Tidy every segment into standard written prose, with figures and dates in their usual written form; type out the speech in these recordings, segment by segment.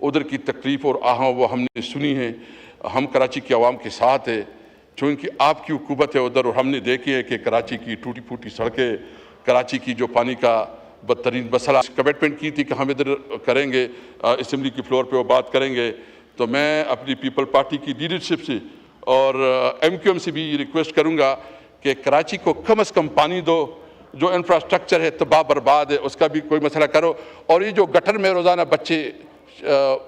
ادھر کی تکلیف اور آہاں وہ ہم نے سنی ہے. ہم کراچی کی عوام کے ساتھ ہے چونکہ آپ کی حکومت ہے ادھر, اور ہم نے دیکھی ہے کہ کراچی کی ٹوٹی پھوٹی سڑکیں, کراچی کی جو پانی کا بدترین مسئلہ, کمٹمنٹ کی تھی کہ ہم ادھر کریں گے, اسمبلی کی فلور پہ وہ بات کریں گے. تو میں اپنی پیپل پارٹی کی لیڈرشپ سے اور ایم کیو ایم سے بھی ریکویسٹ کروں گا کہ کراچی کو کم از کم پانی دو. جو انفراسٹرکچر ہے تباہ برباد ہے اس کا بھی کوئی مسئلہ کرو. اور یہ جو گٹر میں روزانہ بچے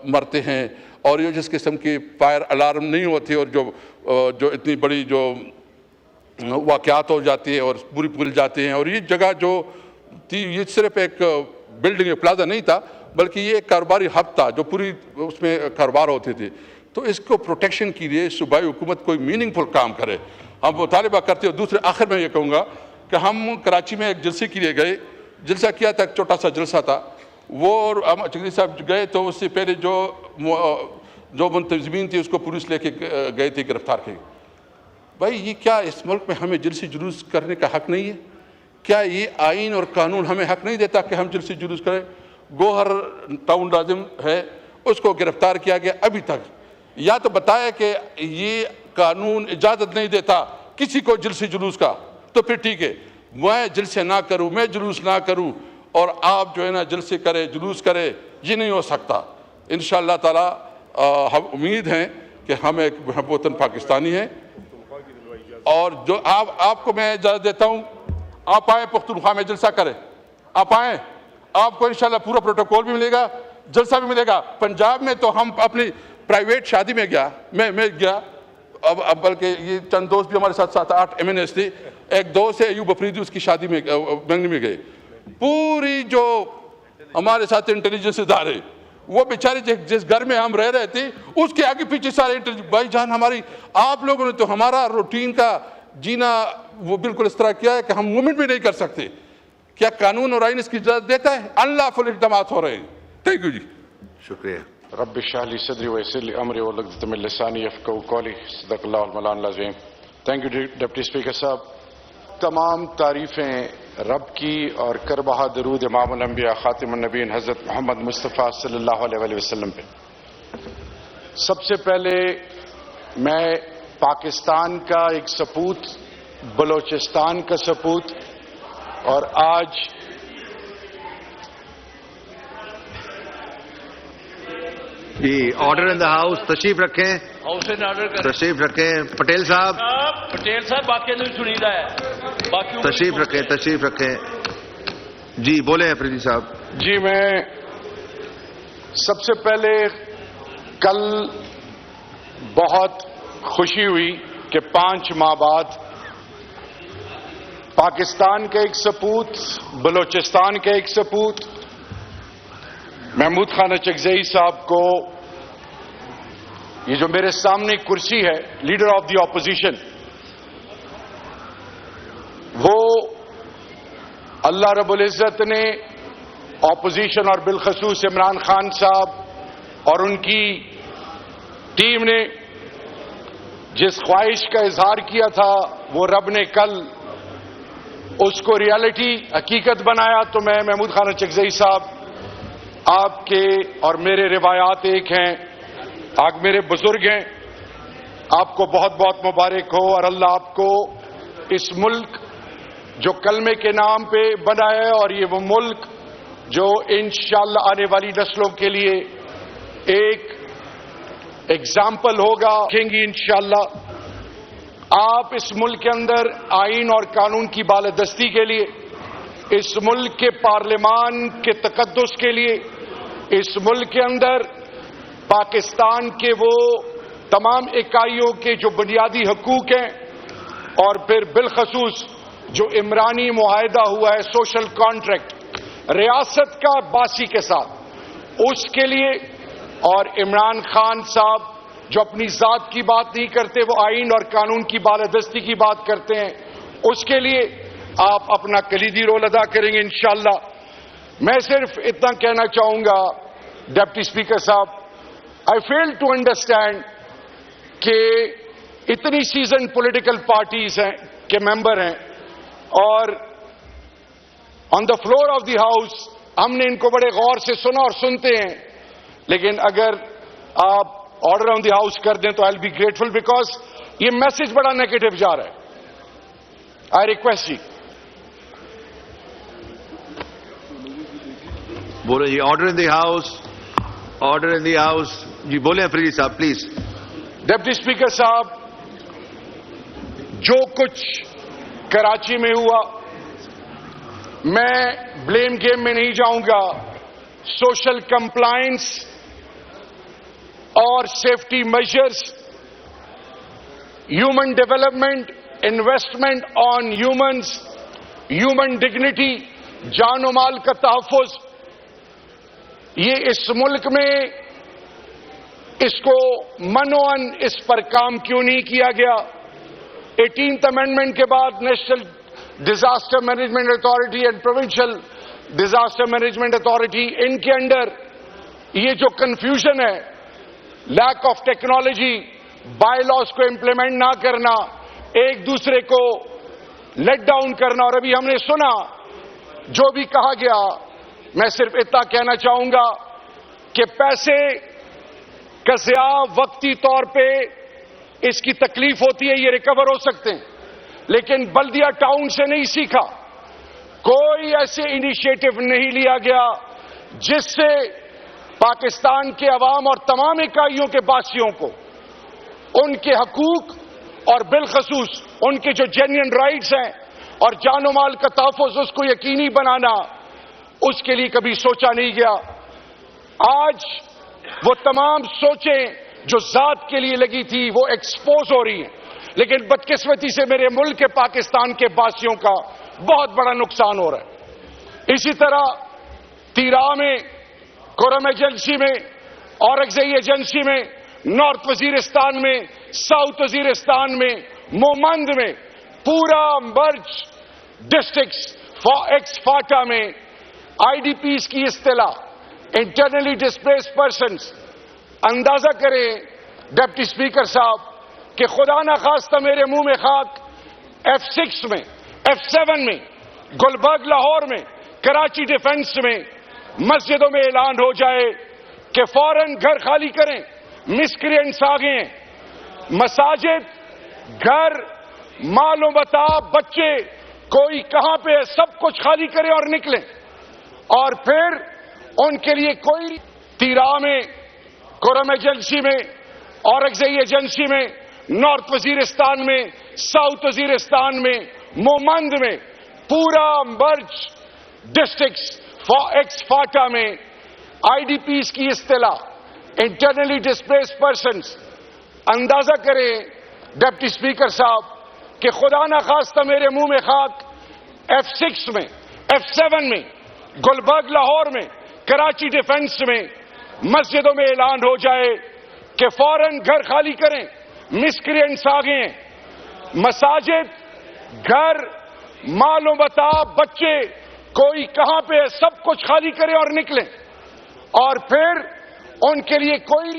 مرتے ہیں اور یہ جس قسم کے فائر الارم نہیں ہوتے اور جو اتنی بڑی جو واقعات ہو جاتی ہیں اور پوری پھول جاتے ہیں, اور یہ جگہ جو تھی یہ صرف ایک بلڈنگ پلازا نہیں تھا بلکہ یہ ایک کاروباری ہب تھا جو پوری اس میں کاروبار ہوتے تھے. تو اس کو پروٹیکشن کے لیے صوبائی حکومت کوئی میننگ فل کام کرے, ہم مطالبہ کرتے ہیں. دوسرے آخر میں یہ کہوں گا کہ ہم کراچی میں ایک جلسے کے لیے گئے, جلسہ کیا تھا, ایک چھوٹا سا جلسہ تھا وہ, اور ہم چودھری صاحب گئے تو اس سے پہلے جو منتظمین تھے اس کو پولیس لے کے گئے تھے گرفتار کے. بھائی یہ کیا اس ملک میں ہمیں جلسے جلوس کرنے کا حق نہیں ہے؟ کیا یہ آئین اور قانون ہمیں حق نہیں دیتا کہ ہم جلسے جلوس کریں؟ گوہر ٹاؤن لازم ہے, اس کو گرفتار کیا گیا. ابھی تک یا تو بتایا کہ یہ قانون اجازت نہیں دیتا کسی کو جلسے جلوس کا, تو پھر ٹھیک ہے میں جلسے نہ کروں, میں جلوس نہ کروں, اور آپ جو ہے نا جلسے کرے جلوس کرے, یہ نہیں ہو سکتا. انشاءاللہ تعالی ہم امید ہیں کہ ہم ایک محب وطن پاکستانی ہیں, اور جو آپ کو میں اجازت دیتا ہوں, آپ آئیں پختونخوا میں جلسہ کریں, آپ آئیں, آپ کو انشاءاللہ پورا پروٹوکول بھی ملے گا, جلسہ بھی ملے گا. پنجاب میں تو ہم اپنی پرائیویٹ شادی میں گیا, میں گیا, اب بلکہ یہ چند دوست بھی ہمارے ساتھ 7-8 ایم این ایس تھے. ایک دوست ہے ایوب افریدی, اس کی شادی میں بنگلی میں گئے. پوری جو ہمارے ساتھ انٹیلیجنس ادارے, وہ بیچارے جس گھر میں ہم رہ رہے تھے اس کے آگے پیچھے سارے بھائی جان ہماری, آپ لوگوں نے تو ہمارا روٹین کا جینا وہ بالکل اس طرح کیا ہے کہ ہم مومنٹ بھی نہیں کر سکتے. کیا قانون اور آئین اس کی اجازت دیتا ہے؟ اللہ فل اقدامات ہو رہے ہیں. تھینک یو جی, شکریہ. رب اشرح لی صدری ویسر لی امری واحلل عقدۃ من لسانی یفقہوا قولی. صدق اللہ المولانا العظیم. تھینک یو ڈپٹی اسپیکر صاحب. تمام تعریفیں رب کی اور کربہا درود امام الانبیاء خاتم النبیین حضرت محمد مصطفیٰ صلی اللہ علیہ وسلم پہ. سب سے پہلے میں پاکستان کا ایک سپوت, بلوچستان کا سپوت, اور آج جی آرڈر ان دا ہاؤس, تشریف رکھیں, ہاؤس ان آرڈر کریں, تشریف رکھیں. پٹیل صاحب, باقی نہیں سنیدہ ہے, تشریف رکھیں. جی بولیں افریدی صاحب. جی میں سب سے پہلے کل بہت خوشی ہوئی کہ 5 ماہ بعد پاکستان کا ایک سپوت, بلوچستان کا ایک سپوت, محمود خان اچکزئی صاحب کو, یہ جو میرے سامنے کرسی ہے لیڈر آف دی اپوزیشن, وہ اللہ رب العزت نے اپوزیشن اور بالخصوص عمران خان صاحب اور ان کی ٹیم نے جس خواہش کا اظہار کیا تھا وہ رب نے کل اس کو ریالٹی حقیقت بنایا. تو میں محمود خان اچکزئی صاحب, آپ کے اور میرے روایات ایک ہیں, آپ میرے بزرگ ہیں, آپ کو بہت بہت مبارک ہو, اور اللہ آپ کو اس ملک جو کلمے کے نام پہ بنا ہے, اور یہ وہ ملک جو انشاءاللہ آنے والی نسلوں کے لیے ایک ایگزامپل ہوگا, دیکھیں گی انشاءاللہ. آپ اس ملک کے اندر آئین اور قانون کی بالادستی کے لیے, اس ملک کے پارلیمان کے تقدس کے لیے, اس ملک کے اندر پاکستان کے وہ تمام اکائیوں کے جو بنیادی حقوق ہیں, اور پھر بالخصوص جو عمرانی معاہدہ ہوا ہے سوشل کانٹریکٹ ریاست کا باسی کے ساتھ, اس کے لیے, اور عمران خان صاحب جو اپنی ذات کی بات نہیں کرتے, وہ آئین اور قانون کی بالادستی کی بات کرتے ہیں, اس کے لیے آپ اپنا کلیدی رول ادا کریں گے انشاءاللہ. میں صرف اتنا کہنا چاہوں گا ڈپٹی اسپیکر صاحب, آئی فیل ٹو انڈرسٹینڈ کہ اتنی سیزن پولیٹیکل پارٹیز ہیں کے ممبر ہیں, اور on the floor of the house ہم نے ان کو بڑے غور سے سنا اور سنتے ہیں, لیکن اگر آپ آرڈر آن دی ہاؤس کر دیں تو I will be grateful because یہ میسج بڑا نیگیٹو جا رہا ہے. آئی ریکویسٹ جی. بولے جی order in the house. Order in the house. جی بولیں افریدی صاحب پلیز. ڈپٹی اسپیکر صاحب، جو کچھ کراچی میں ہوا، میں بلیم گیم میں نہیں جاؤں گا. سوشل کمپلائنس اور safety measures, human development, investment on humans, human dignity, جان و مال کا تحفظ، یہ اس ملک میں اس کو منوان اس پر کام کیوں نہیں کیا گیا؟ 18th امینڈمنٹ کے بعد national disaster management authority and provincial disaster management authority, ان کے انڈر یہ جو کنفیوژن ہے، lack of technology, by laws کو امپلیمنٹ نہ کرنا، ایک دوسرے کو لیٹ ڈاؤن کرنا، اور ابھی ہم نے سنا جو بھی کہا گیا، میں صرف اتنا کہنا چاہوں گا کہ پیسے کا ضیاع وقتی طور پہ اس کی تکلیف ہوتی ہے، یہ ریکور ہو سکتے ہیں، لیکن بلدیہ ٹاؤن سے نہیں سیکھا. کوئی ایسے انیشیٹو نہیں لیا گیا جس سے پاکستان کے عوام اور تمام اکائیوں کے باشیوں کو ان کے حقوق اور بالخصوص ان کے جو جینین رائٹس ہیں اور جان و مال کا تحفظ، اس کو یقینی بنانا، اس کے لیے کبھی سوچا نہیں گیا. آج وہ تمام سوچیں جو ذات کے لیے لگی تھی وہ ایکسپوز ہو رہی ہیں، لیکن بدقسمتی سے میرے ملک کے پاکستان کے باشیوں کا بہت بڑا نقصان ہو رہا ہے. اسی طرح تیرا میں، کورم ایجنسی میں، اورکزئی ایجنسی میں، نارتھ وزیرستان میں، ساؤتھ وزیرستان میں، مومند میں، پورا مرج ڈسٹرکٹس، ایکس فاٹا میں آئی ڈی پیز کی اصطلاح انٹرنلی ڈسپلیس پرسنز. اندازہ کریں ڈپٹی اسپیکر صاحب کہ خدا نخواستہ میرے منہ میں خاک، F6 میں، F7 میں، گلبرگ لاہور میں، کراچی ڈیفنس میں مسجدوں میں اعلان ہو جائے کہ فوراً گھر خالی کریں، مسکرینٹس آ گئے ہیں. مساجد، گھر، مال و متاع، بچے، کوئی کہاں پہ ہے، سب کچھ خالی کریں اور نکلیں. اور پھر ان کے لیے کوئی تیرا میں، کورم ایجنسی میں، اورکزئی ایجنسی میں، نارتھ وزیرستان میں، ساؤتھ وزیرستان میں، مومند میں، پورا مرج ڈسٹرکٹس، ایکس فاٹا میں آئی ڈی پیز کی اصطلاح انٹرنلی ڈسپلیس پرسنز. اندازہ کریں ڈپٹی اسپیکر صاحب کہ خدا نخواستہ میرے منہ میں خاک، F6 میں، F7 میں، گلبرگ لاہور میں، کراچی ڈیفنس میں مسجدوں میں اعلان ہو جائے کہ فوراً گھر خالی کریں، مسکرینٹس آ گئے ہیں. مساجد، گھر، مال و متاع، بچے، کوئی کہاں پہ ہے، سب کچھ خالی کریں اور نکلیں. اور پھر ان کے لیے کوئی